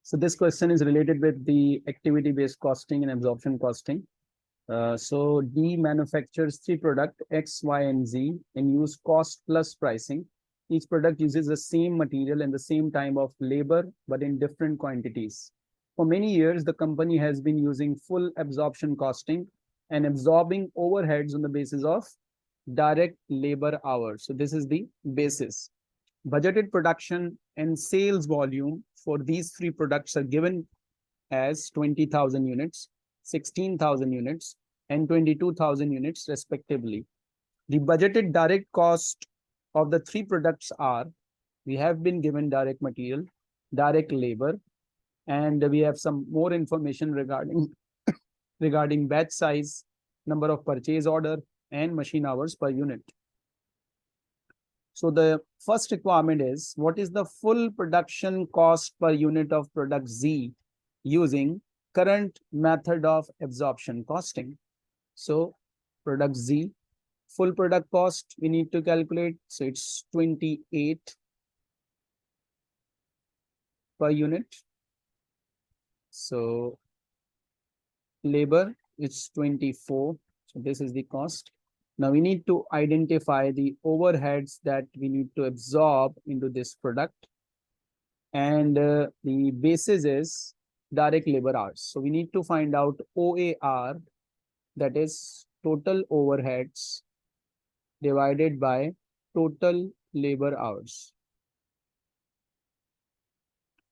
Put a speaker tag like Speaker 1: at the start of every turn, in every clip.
Speaker 1: So this question is related with the activity-based costing and absorption costing. So D manufactures three products X, Y, and Z and use cost plus pricing. Each product uses the same material and the same time of labor, but in different quantities. For many years, the company has been using full absorption costing and absorbing overheads on the basis of direct labor hours. So this is the basis. Budgeted production and sales volume for these three products are given as 20,000 units, 16,000 units, and 22,000 units respectively. The budgeted direct cost of the three products are, we have been given direct material, direct labor, and we have some more information regarding batch size, number of purchase order, and machine hours per unit. So the first requirement is, what is the full production cost per unit of product Z using current method of absorption costing? So product Z, full product cost we need to calculate. So it's 28 per unit. So labor is 24. So this is the cost. Now we need to identify the overheads that we need to absorb into this product. And the basis is direct labor hours. So we need to find out OAR, that is total overheads divided by total labor hours.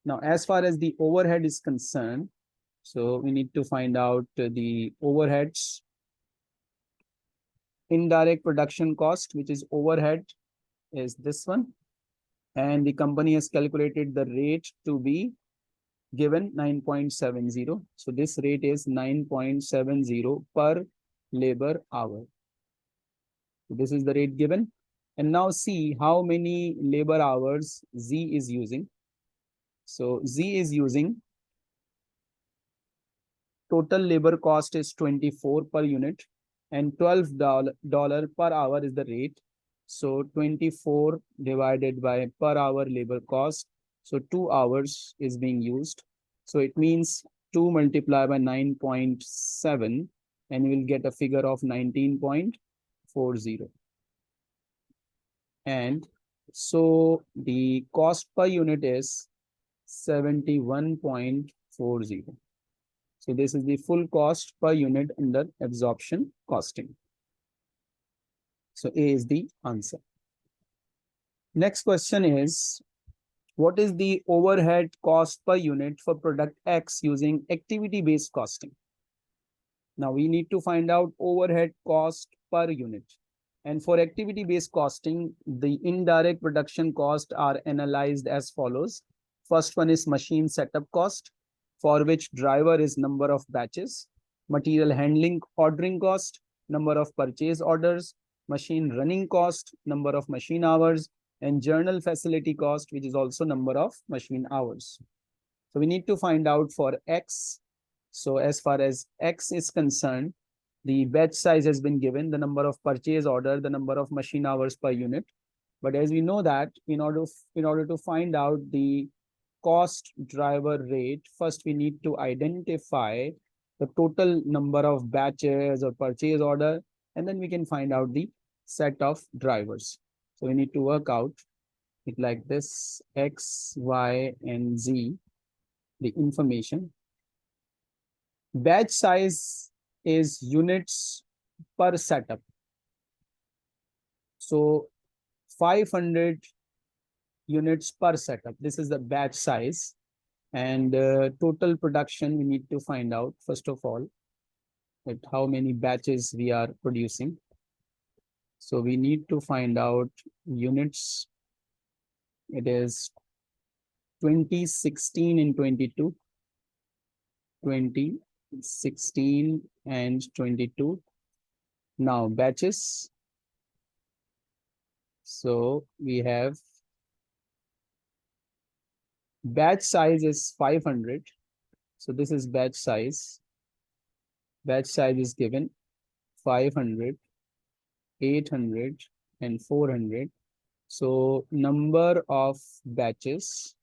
Speaker 1: Now, as far as the overhead is concerned, so we need to find out the overheads. Indirect production cost, which is overhead, is this one. And the company has calculated the rate to be given 9.70. So this rate is 9.70 per labor hour. So this is the rate given. And now see how many labor hours Z is using. So Z is using, total labor cost is 24 per unit and $12 per hour is the rate. So 24 divided by per hour labor cost. So 2 hours is being used. So it means 2 multiplied by 9.7 and you will get a figure of 19.40. And so the cost per unit is 71.40. So this is the full cost per unit under absorption costing. So A is the answer. Next question is, what is the overhead cost per unit for product X using activity-based costing? Now we need to find out overhead cost per unit. And for activity-based costing, the indirect production costs are analyzed as follows. First one is machine setup cost, for which driver is number of batches, material handling ordering cost, number of purchase orders, machine running cost, number of machine hours, and journal facility cost, which is also number of machine hours. So we need to find out for X. So as far as X is concerned, the batch size has been given, the number of purchase order, the number of machine hours per unit. But as we know that in order to find out the cost driver rate, first we need to identify the total number of batches or purchase order, and then we can find out the set of drivers. So we need to work out it like this: X, Y, and Z, the information. Batch size is units per setup. So 500 units per setup. This is the batch size. And total production, we need to find out, first of all, that how many batches we are producing. So we need to find out units. It is 2016 and 22. 2016 and 22. Now batches. So we have batch size is 500. So this is batch size. Batch size is given 500, 800, and 400. So number of batches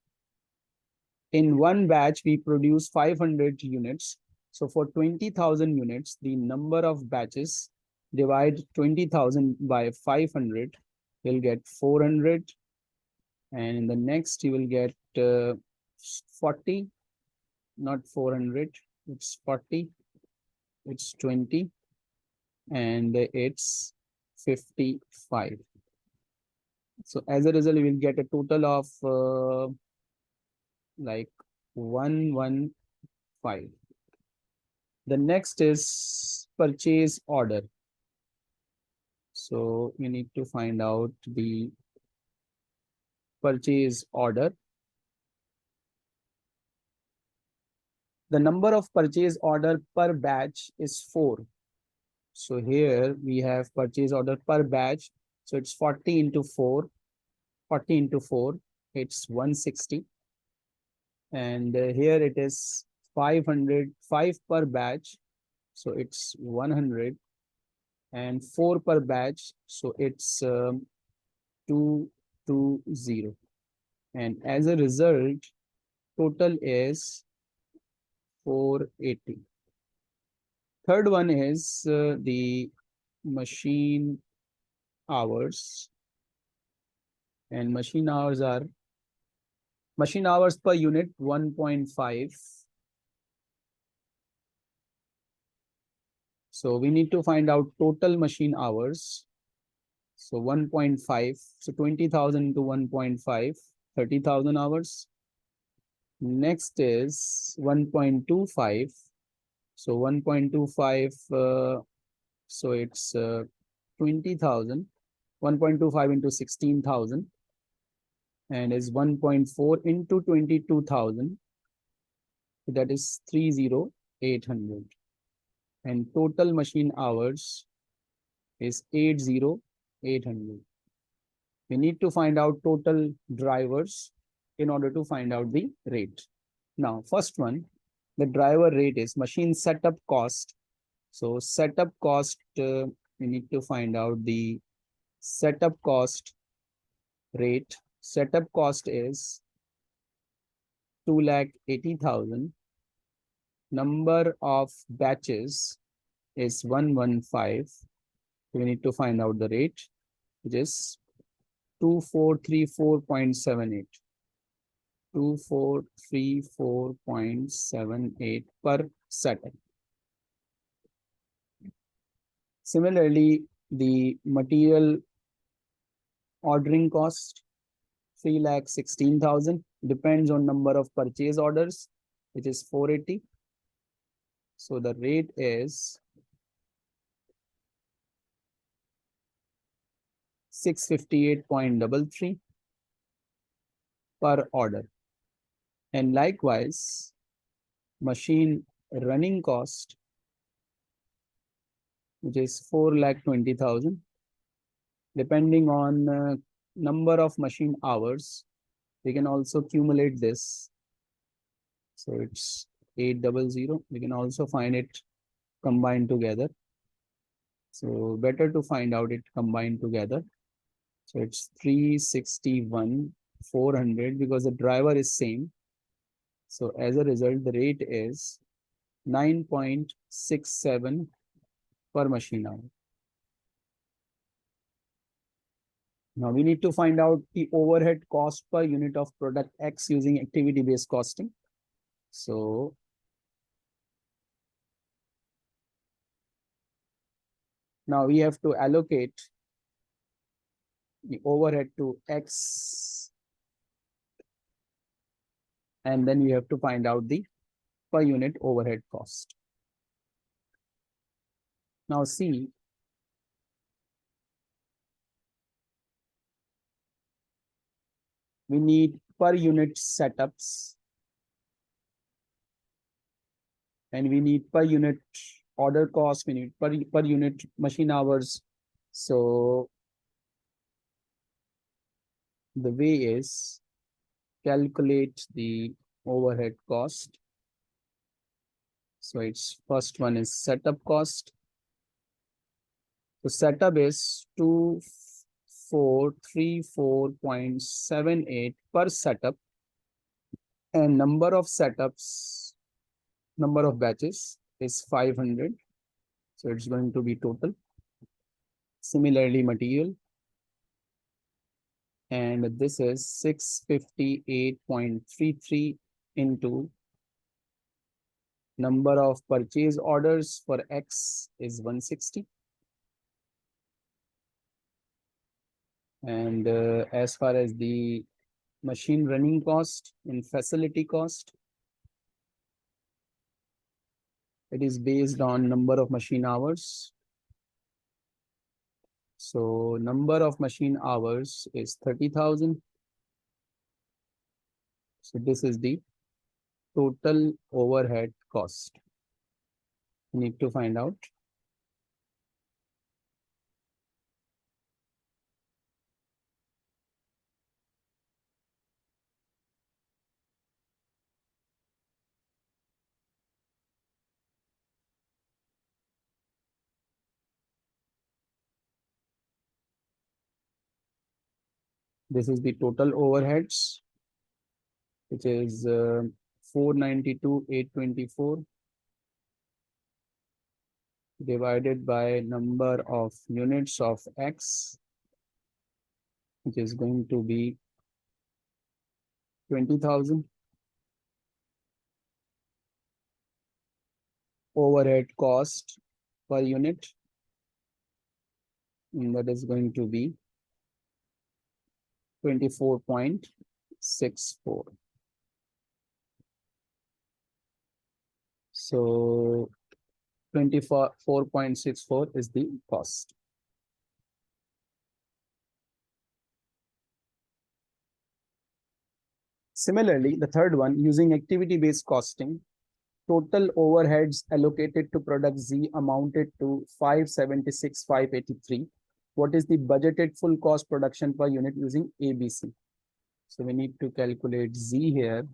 Speaker 1: In one batch, we produce 500 units. So for 20,000 units, the number of batches divide 20,000 by 500, you'll get 400. And in the next, you will get 40, not 400, it's 40, it's 20, and it's 55. So as a result, you will get a total of like 115. The next is purchase order. So you need to find out the purchase order. The number of purchase order per batch is 4. So here we have purchase order per batch. So it's 40 into 4. 40 into 4, it's 160. And here it is 505 per batch. So it's 100. And 4 per batch. So it's 220. And as a result, total is 480. Third one is the machine hours. And machine hours per unit 1.5. So we need to find out total machine hours. So 1.5. So 20,000 into 1.5, 30,000 hours. Next is 1.25. So 1.25, so it's 20,000. 1.25 into 16,000. And is 1.4 into 22,000. So that is 30,800. And total machine hours is 80,800. We need to find out total drivers in order to find out the rate. Now, first one, the driver rate is machine setup cost. So setup cost, we need to find out the setup cost rate. Setup cost is 280,000. Number of batches is 115. We need to find out the rate, which is 2434.78. 2434.78 per setup. Similarly, the material ordering cost 316,000 depends on number of purchase orders, which is 480. So the rate is 658.33 per order. And likewise, machine running cost, which is 420,000, depending on number of machine hours. We can also accumulate this. So it's 800. We can also find it combined together. So better to find out it combined together. So it's 361,400 because the driver is same. So as a result, the rate is 9.67 per machine hour. Now we need to find out the overhead cost per unit of product X using activity-based costing. So now we have to allocate the overhead to X, and then we have to find out the per unit overhead cost. Now see, we need per unit setups, and we need per unit order cost, we need per unit machine hours. So the way is calculate the overhead cost. So it's first one is setup cost. So setup is 2434.78 per setup. And number of setups, number of batches is 500. So it's going to be total. Similarly, material. And this is 658.33 into number of purchase orders for X is 160. And as far as the machine running cost and facility cost, it is based on number of machine hours. So number of machine hours is 30,000. So this is the total overhead cost. We need to find out. This is the total overheads, which is 492,824 divided by number of units of X, which is going to be 20,000. Overhead cost per unit, and that is going to be 24.64. So 24.64 is the cost. Similarly, the third one, using activity-based costing, total overheads allocated to product Z amounted to 576,583. What is the budgeted full cost production per unit using ABC? So we need to calculate Z here.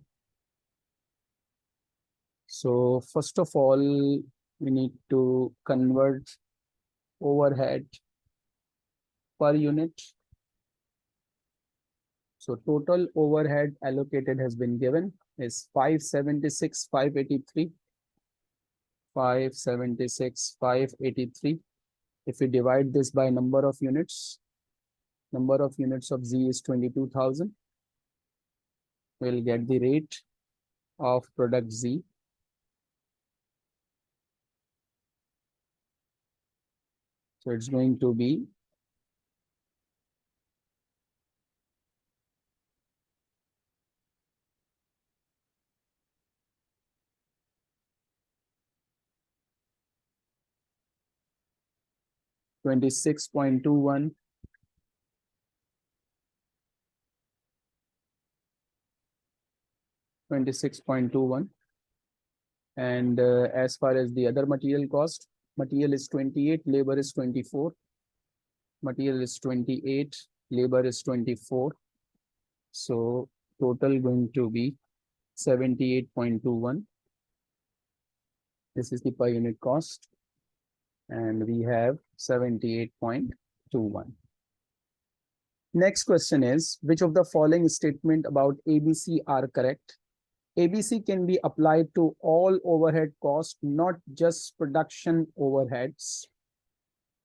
Speaker 1: So first of all, we need to convert overhead per unit. So total overhead allocated has been given is 576,583. 576,583. If we divide this by number of units of Z is 22,000. We'll get the rate of product Z. So it's going to be 26.21, 26.21. And as far as the other material cost, material is 28, labor is 24. Material is 28, labor is 24. So total going to be 78.21. This is the per unit cost. And we have 78.21. Next question is, which of the following statement about ABC are correct? ABC can be applied to all overhead costs, not just production overheads.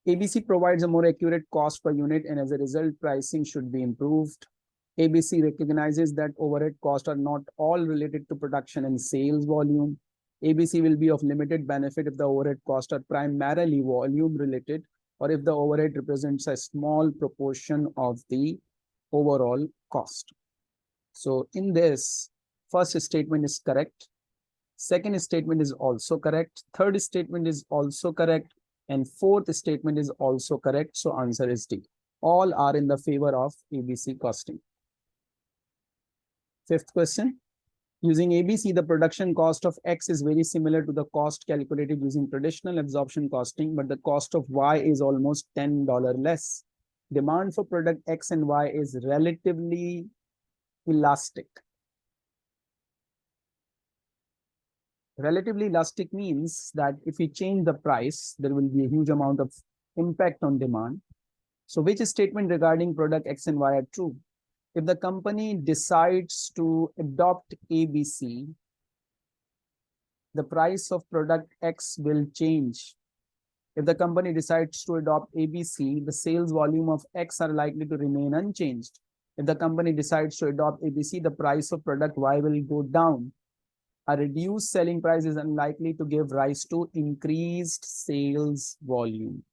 Speaker 1: ABC provides a more accurate cost per unit, and as a result, pricing should be improved. ABC recognizes that overhead costs are not all related to production and sales volume. ABC will be of limited benefit if the overhead costs are primarily volume related, or if the overhead represents a small proportion of the overall cost. So in this, first statement is correct. Second statement is also correct. Third statement is also correct. And fourth statement is also correct. So answer is D. All are in the favor of ABC costing. Fifth question. Using ABC, the production cost of X is very similar to the cost calculated using traditional absorption costing, but the cost of Y is almost $10 less. Demand for product X and Y is relatively elastic. Relatively elastic means that if we change the price, there will be a huge amount of impact on demand. So which statement regarding product X and Y are true? If the company decides to adopt ABC, the price of product X will change. If the company decides to adopt ABC, the sales volume of X are likely to remain unchanged. If the company decides to adopt ABC, the price of product Y will go down. A reduced selling price is unlikely to give rise to increased sales volume.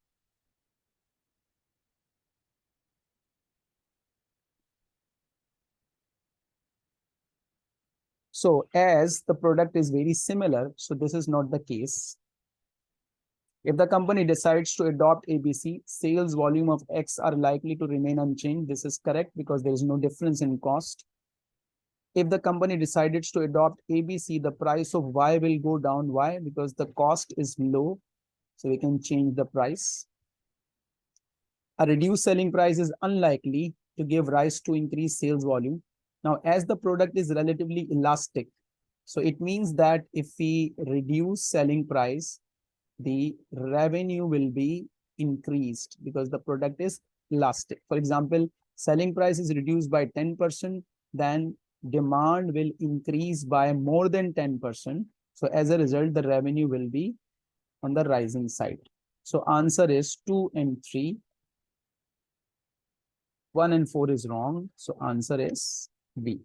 Speaker 1: So as the product is very similar, so this is not the case. If the company decides to adopt ABC, sales volume of X are likely to remain unchanged. This is correct because there is no difference in cost. If the company decided to adopt ABC, the price of Y will go down. Why? Because the cost is low, so we can change the price. A reduced selling price is unlikely to give rise to increased sales volume. Now, as the product is relatively elastic, so it means that if we reduce selling price, the revenue will be increased because the product is elastic. For example, selling price is reduced by 10%, then demand will increase by more than 10%. So as a result, the revenue will be on the rising side. So answer is 2 and 3. 1 and 4 is wrong. So answer is B.